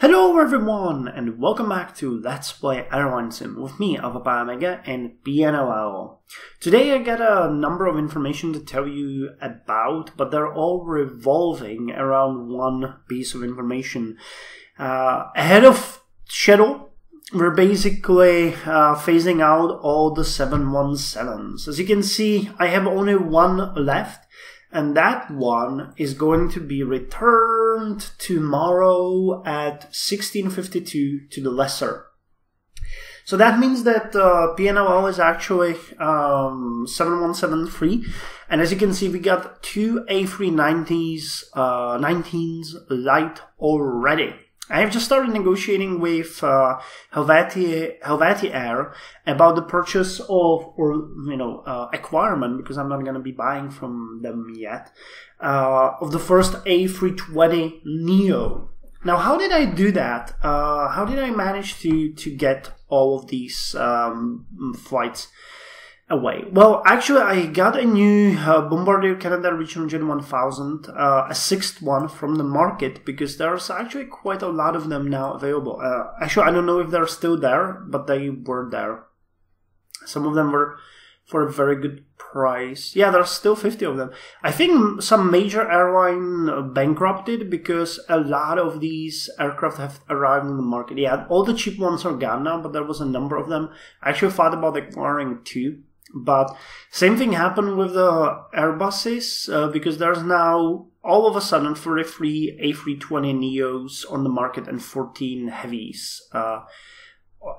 Hello everyone and welcome back to Let's Play Airlinesim with me, Alfapiomega and PNLL. Today I got a number of information to tell you about, but they're all revolving around one piece of information. Ahead of schedule, we're basically phasing out all the 717s. As you can see, I have only one left. And that one is going to be returned tomorrow at 16:52 to the lessor. So that means that PNLL is actually 717 free. And as you can see, we got two A319s, 19s light already. I have just started negotiating with Helvetia Air about the purchase of, acquirement, because I'm not going to be buying from them yet, of the first A320 Neo. Now, how did I do that? How did I manage to get all of these flights away? Well, actually, I got a new Bombardier Canada Regional Jet 1000, a sixth one from the market, because there's actually quite a lot of them now available. Actually, I don't know if they're still there, but they were there. Some of them were for a very good price. Yeah, there's still 50 of them. I think some major airline bankrupted because a lot of these aircraft have arrived in the market. Yeah, all the cheap ones are gone now, but there was a number of them. I actually thought about acquiring two. But same thing happened with the Airbuses, because there's now all of a sudden 33 A320 Neos on the market and 14 heavies.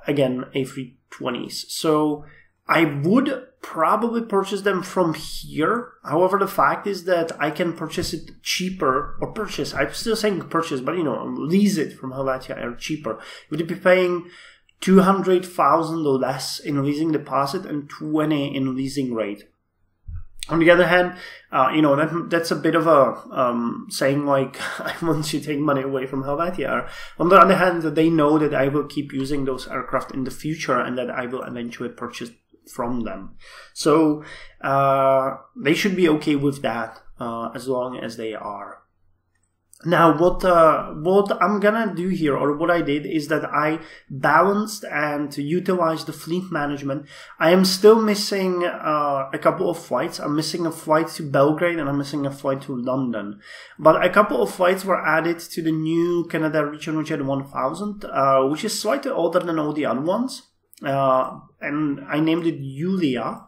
Again, A320s. So I would probably purchase them from here. However, the fact is that I can purchase it cheaper, or purchase, I'm still saying purchase, but lease it from Helvetia Air cheaper. You would be paying 200,000 or less in leasing deposit and 20 in leasing rate. On the other hand, that's a bit of a saying like, I want to take money away from Helvetia. On the other hand, they know that I will keep using those aircraft in the future and that I will eventually purchase from them. So they should be okay with that as long as they are. Now, what I'm gonna do here, or what I did, is that I balanced and utilized the fleet management. I am still missing a couple of flights. I'm missing a flight to Belgrade and I'm missing a flight to London. But a couple of flights were added to the new Canada Regional Jet 1000, which is slightly older than all the other ones. And I named it Julia.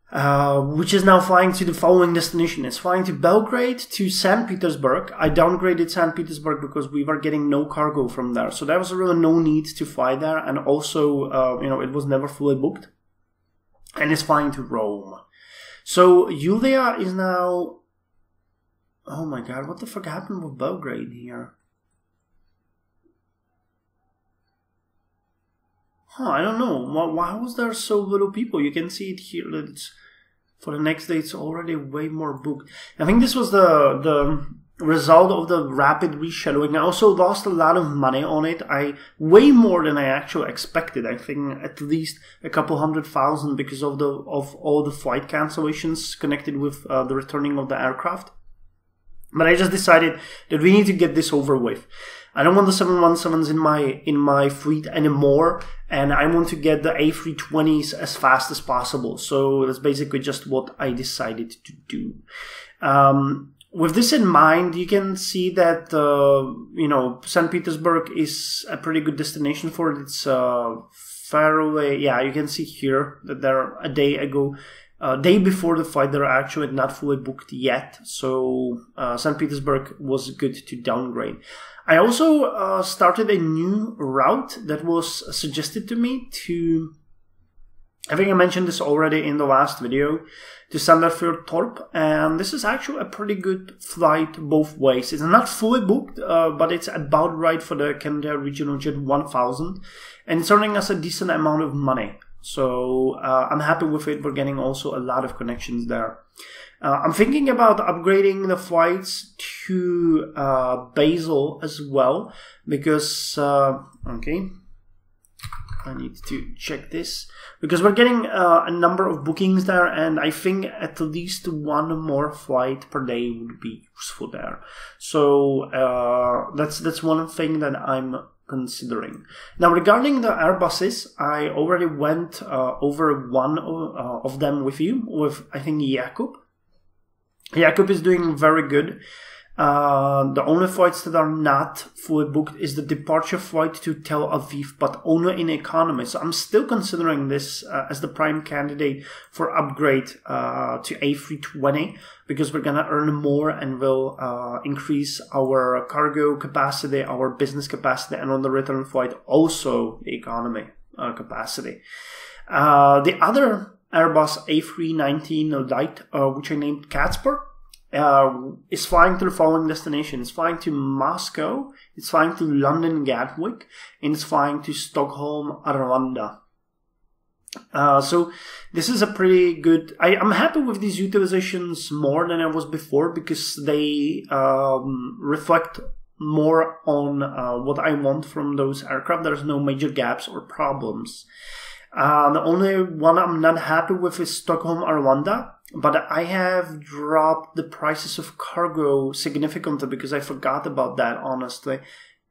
Which is now flying to the following destination. It's flying to Belgrade, to St. Petersburg. I downgraded St. Petersburg because we were getting no cargo from there. So there was really no need to fly there. And also, it was never fully booked. And it's flying to Rome. So Julia is now... Oh my god, what the fuck happened with Belgrade here? I don't know. Why was there so little people? You can see it here that it's, for the next day it's already way more booked. I think this was the result of the rapid rescheduling. I also lost a lot of money on it. Way more than I actually expected. I think at least a couple 100,000 because of all the flight cancellations connected with the returning of the aircraft. But I just decided that we need to get this over with. I don't want the 717s in my fleet anymore, and I want to get the A320s as fast as possible. So that's basically just what I decided to do. With this in mind, you can see that St. Petersburg is a pretty good destination for it. It's fairly, yeah, you can see here that they're a day before the flight, they're actually not fully booked yet. So St. Petersburg was good to downgrade. I also started a new route that was suggested to me to, I think I mentioned this already in the last video, to Sandefjord Torp, and this is actually a pretty good flight both ways. It's not fully booked, but it's about right for the Canada Regional Jet 1000, and it's earning us a decent amount of money. So I'm happy with it. We're getting also a lot of connections there. I'm thinking about upgrading the flights to Basel as well, because, okay, I need to check this because we're getting a number of bookings there, and I think at least one more flight per day would be useful there. So that's one thing that I'm considering. Now, regarding the Airbuses, I already went over one of them with you, with I think Jakub. Jakub is doing very good. The only flights that are not fully booked is the departure flight to Tel Aviv, but only in economy. So I'm still considering this as the prime candidate for upgrade to A320 because we're gonna earn more and will increase our cargo capacity, our business capacity, and on the return flight also the economy capacity. The other Airbus A319 Light, which I named Catsper, is flying to the following destination. It's flying to Moscow, it's flying to London Gatwick, and it's flying to Stockholm Arlanda. So this is a pretty good... I'm happy with these utilizations more than I was before because they reflect more on what I want from those aircraft. There's no major gaps or problems. The only one I'm not happy with is Stockholm Arlanda, but I have dropped the prices of cargo significantly because I forgot about that, honestly.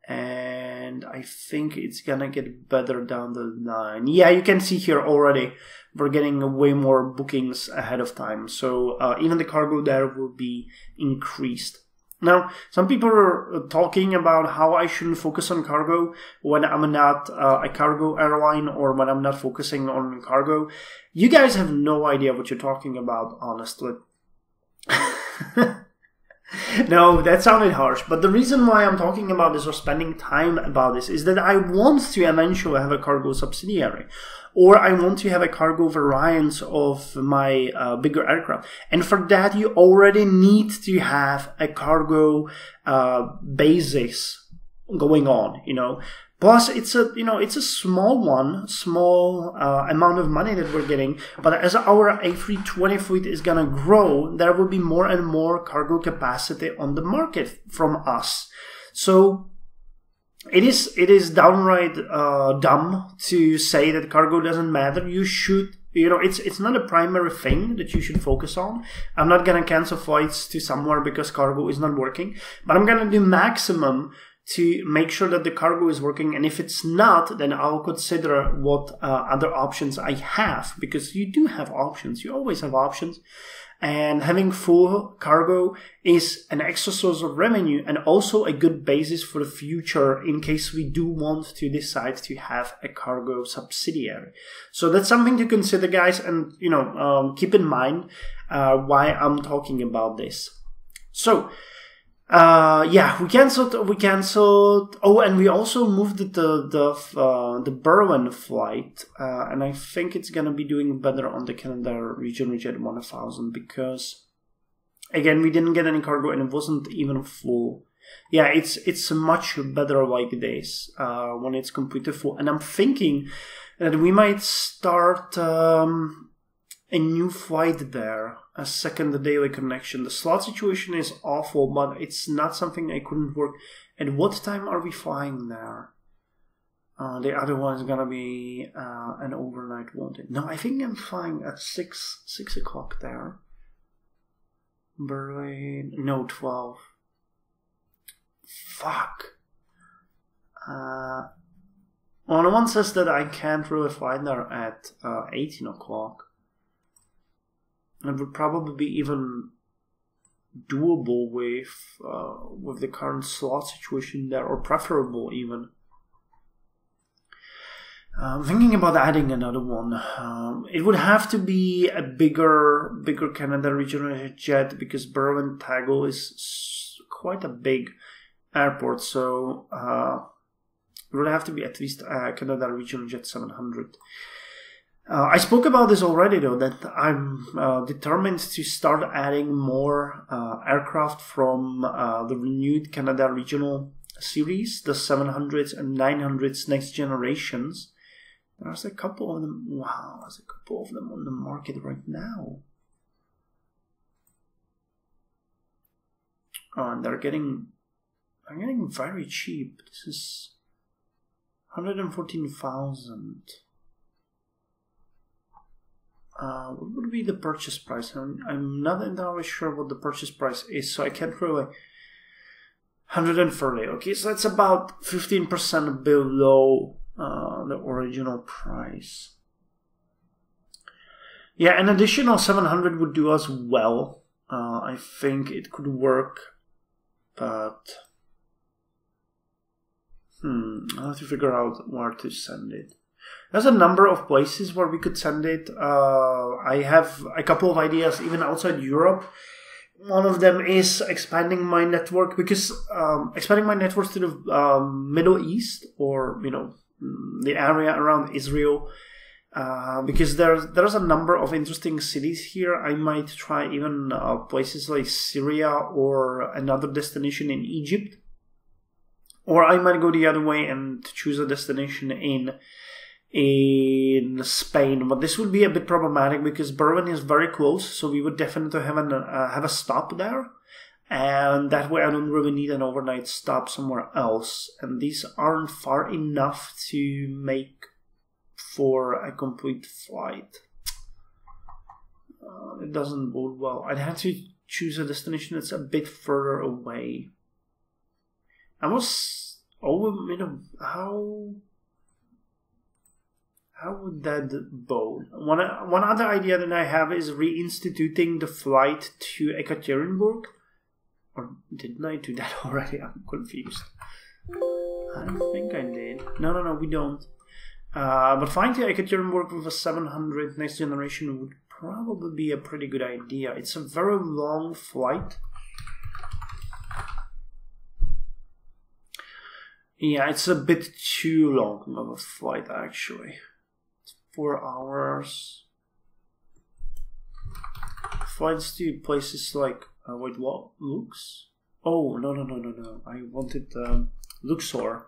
And I think it's gonna get better down the line. Yeah, you can see here already we're getting way more bookings ahead of time. So even the cargo there will be increased. Now, some people are talking about how I shouldn't focus on cargo when I'm not a cargo airline or when I'm not focusing on cargo. You guys have no idea what you're talking about, honestly. No, that sounded harsh. But the reason why I'm talking about this or spending time about this is that I want to eventually have a cargo subsidiary. Or I want to have a cargo variant of my bigger aircraft. And for that, you already need to have a cargo basis going on, you know. Plus, it's a small amount of money that we're getting. But as our A320 fleet is gonna grow, there will be more and more cargo capacity on the market from us. So it is downright dumb to say that cargo doesn't matter. You should, it's not a primary thing that you should focus on. I'm not gonna cancel flights to somewhere because cargo is not working, but I'm gonna do maximum to make sure that the cargo is working. And if it's not, then I'll consider what other options I have, because you do have options. You always have options. And having full cargo is an extra source of revenue and also a good basis for the future in case we do want to decide to have a cargo subsidiary. So that's something to consider, guys, and keep in mind why I'm talking about this. So yeah, we canceled. Oh, and we also moved the Berlin flight, and I think it's gonna be doing better on the Canada Regional Jet 1000 because, again, we didn't get any cargo and it wasn't even full. Yeah, it's much better like this when it's completely full. And I'm thinking that we might start a new flight there, a second daily connection. The slot situation is awful, but it's not something I couldn't work. At what time are we flying there? The other one is gonna be an overnight, won't it? No, I think I'm flying at 6 o'clock there. Berlin, no, 12. Fuck. Well, no one says that I can't really fly there at 18 o'clock. It would probably be even doable with the current slot situation there, or preferable even. I'm thinking about adding another one. It would have to be a bigger Canada Regional Jet because Berlin Tegel is quite a big airport, so it would have to be at least a Canada Regional Jet 700. I spoke about this already, though, that I'm determined to start adding more aircraft from the renewed Canada Regional series, the 700s and 900s next generations. There's a couple of them. Wow, there's a couple of them on the market right now. Oh, and they're getting very cheap. This is 114,000. What would be the purchase price? I'm not entirely sure what the purchase price is, so I can't really. 130. Okay, so that's about 15% below the original price. Yeah, an additional 700 would do us well. I think it could work, but I'll have to figure out where to send it. There's a number of places where we could send it. I have a couple of ideas even outside Europe. One of them is expanding my network, because expanding my network to the Middle East, or the area around Israel, because there's a number of interesting cities here. I might try even places like Syria or another destination in Egypt, or I might go the other way and choose a destination in Spain, but this would be a bit problematic because Berlin is very close, so we would definitely have a stop there, and that way I don't really need an overnight stop somewhere else, and these aren't far enough to make for a complete flight. It doesn't bode well. I'd have to choose a destination that's a bit further away. I was how would that bode? One other idea that I have is reinstituting the flight to Ekaterinburg. Or didn't I do that already? I'm confused. I don't think I did. No, we don't. But flying to Ekaterinburg with a 700 next generation would probably be a pretty good idea. It's a very long flight. Yeah, it's a bit too long of a flight, actually. 4 hours. Flights to places like wait, what? Lux? Oh, no. I wanted Luxor.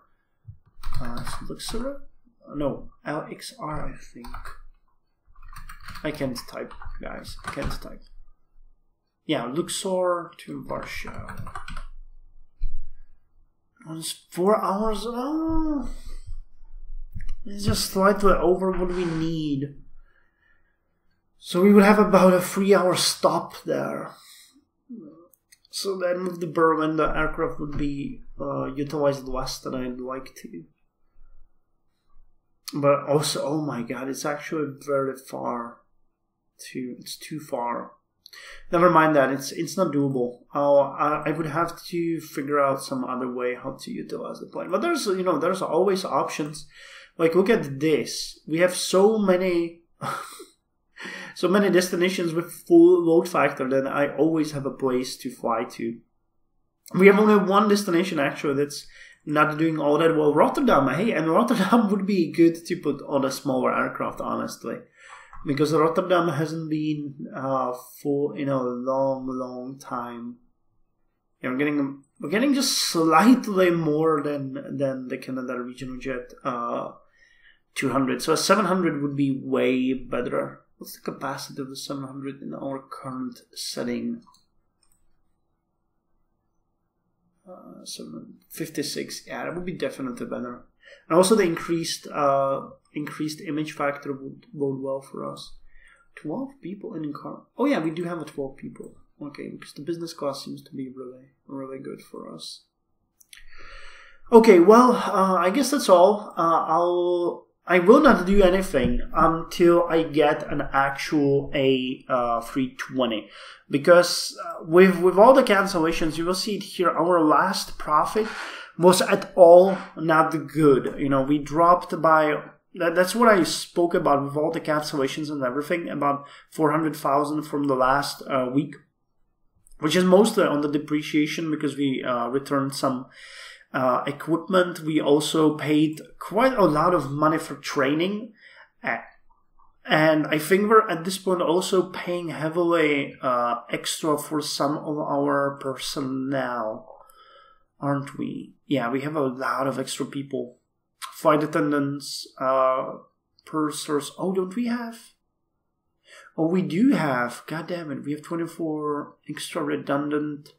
Luxor? No, LXR, I think. I can't type, guys. I can't type. Yeah, Luxor to Warsaw. It's 4 hours. Oh. It's just slightly over what we need. So we would have about a 3-hour stop there. So then with the Berlin, the aircraft would be utilized less than I'd like to. But also, oh my god, it's actually very far. It's too far. Never mind that, it's not doable. I would have to figure out some other way how to utilize the plane. But there's always options. Like, look at this. We have so many destinations with full load factor that I always have a place to fly to. We have only one destination, actually, that's not doing all that well. Rotterdam, hey, and Rotterdam would be good to put on a smaller aircraft, honestly. Because Rotterdam hasn't been full in a long time. Yeah, we're getting just slightly more than the Canada Regional Jet 200. So a 700 would be way better. What's the capacity of the 700 in our current setting? 56. Yeah, that would be definitely better. And also the increased image factor would bode well for us. 12 people in a car. Oh yeah, we do have a 12 people. Okay, because the business class seems to be really good for us. Okay, well, I guess that's all. I will not do anything until I get an actual A320, because with all the cancellations, you will see it here. Our last profit was at all not good. We dropped by. That's what I spoke about with all the cancellations and everything, about 400,000 from the last week, which is mostly on the depreciation because we returned some equipment. We also paid quite a lot of money for training, and I think we're at this point also paying heavily extra for some of our personnel, aren't we? Yeah, we have a lot of extra people. Flight attendants, pursers. Oh, don't we have? Oh, we do have. God damn it. We have 24 extra redundant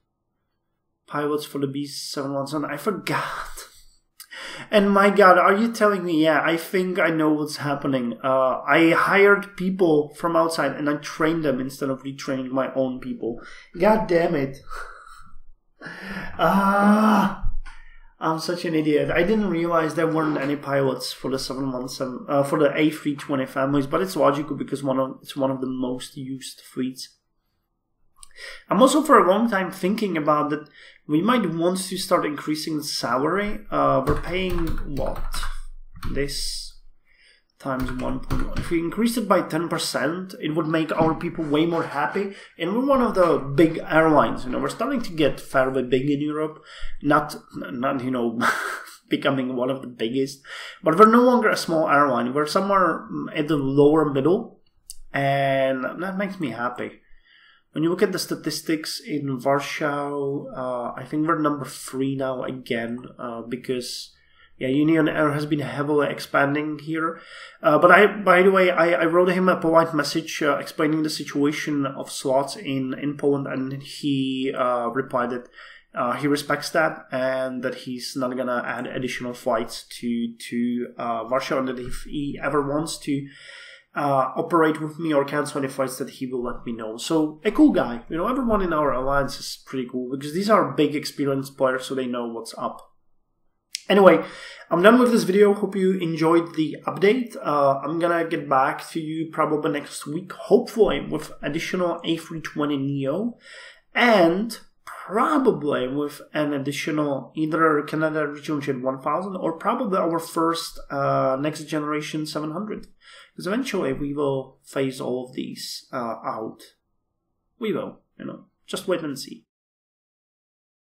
pilots for the B717. I forgot. And my God, are you telling me? Yeah, I think I know what's happening. I hired people from outside and I trained them instead of retraining my own people. God damn it. I'm such an idiot. I didn't realize there weren't any pilots for the 717, for the A320 families, but it's logical because it's one of the most used fleets. I'm also for a long time thinking about that we might want to start increasing the salary. We're paying what? This times 1.1. If we increase it by 10%, it would make our people way more happy. And we're one of the big airlines. You know, we're starting to get fairly big in Europe. Not you know, becoming one of the biggest. But we're no longer a small airline. We're somewhere at the lower middle. And that makes me happy. When you look at the statistics in Warsaw, I think we're number 3 now again, because yeah, Union Air has been heavily expanding here. But by the way, I wrote him a polite message explaining the situation of slots in Poland, and he replied that he respects that and that he's not gonna add additional flights to Warsaw, and that if he ever wants to operate with me or cancel any flights, that he will let me know. So a cool guy. You know, everyone in our alliance is pretty cool because these are big experienced players, so they know what's up. Anyway, I'm done with this video. Hope you enjoyed the update. I'm gonna get back to you probably next week, hopefully with additional A320neo and probably with an additional either Canada Regional Jet 1000 or probably our first next generation 700. Because eventually we will phase all of these out. We will, you know, just wait and see.